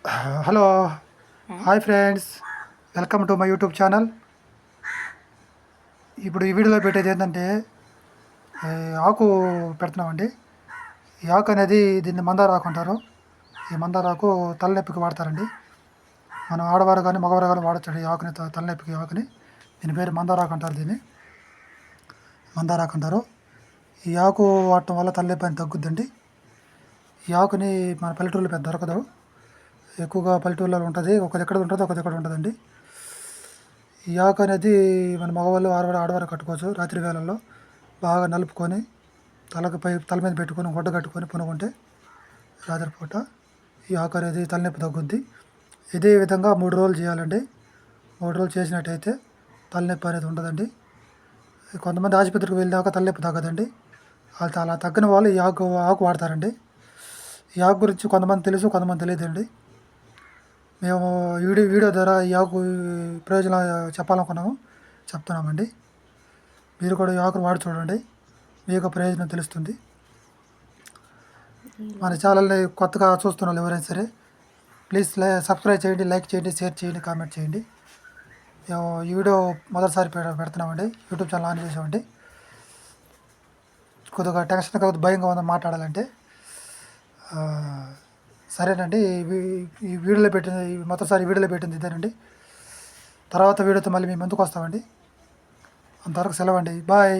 Hello hi friends, welcome to my YouTube channel. ఇప్పుడు ఈ వీడియోలో పెట్టేది ఏంటంటే ఆకు పెడుతున్నామండి. ఈ ఆకు అనేది దీన్ని మందార ఆకు అంటారు. ఈ మందార ఆకు తలనొప్పికి వాడతారండి. మనం ఆడవారు కానీ మగవారు కానీ వాడచ్చు ఈ ఆకుని, తలనొప్పికి ఆకుని. దీని పేరు మందార ఆకు అంటారు. దీన్ని మందార ఆకు అంటారు. ఈ ఆకు వాడటం వల్ల తలనొప్పి అని తగ్గుద్దండి. ఈ ఆకుని మన పల్లెటూరులో పెద్ద దొరకదు, ఎక్కువగా పల్లెటూళ్ళలో ఉంటుంది. ఒక దగ్గర ఉంటుంది, ఒక దగ్గర ఉంటుందండి. ఈ ఆకు అనేది మన మగవాళ్ళు ఆడవారు కట్టుకోవచ్చు. రాత్రి వేళల్లో బాగా నలుపుకొని తల మీద పెట్టుకొని గుడ్డ కట్టుకొని పనుకుంటే రాత్రిపూట ఈ ఆకు అనేది తలనొప్పి తగ్గుద్ది. ఇదే విధంగా 3 రోజులు చేయాలండి. 3 రోజులు చేసినట్టయితే తలనొప్పి అనేది ఉండదండి. కొంతమంది ఆసుపత్రికి వెళ్ళాక తలనొప్పి తగ్గదండి. అలా తగ్గని వాళ్ళు ఈ ఆకు వాడతారండి. ఈ ఆకు గురించి కొంతమంది తెలుసు, కొంతమంది తెలియదండి. మేము వీడియో ద్వారా ఈ ఆకు ప్రయోజనాలు చెప్పాలనుకున్నాము, చెప్తున్నామండి. మీరు కూడా ఈ ఆకును వాడి చూడండి, మీకు ప్రయోజనం తెలుస్తుంది. మన ఛానల్ని కొత్తగా చూస్తున్న వాళ్ళు ఎవరైనా సరే ప్లీజ్ సబ్స్క్రైబ్ చేయండి, లైక్ చేయండి, షేర్ చేయండి, కామెంట్ చేయండి. మేము ఈ వీడియో మొదటిసారి పెడుతున్నామండి. యూట్యూబ్ ఛానల్ ఆన్ చేసామండి. కొద్దిగా టెన్షన్ కాదు, భయంగా ఉందని మాట్లాడాలంటే. సరేనండి. ఈ వీడియోలో పెట్టింది, మొదటిసారి వీడియోలో పెట్టింది ఇదేనండి. తర్వాత వీడియోతో మళ్ళీ మీ ముందుకు వస్తామండి. అంతవరకు సెలవండి. బాయ్.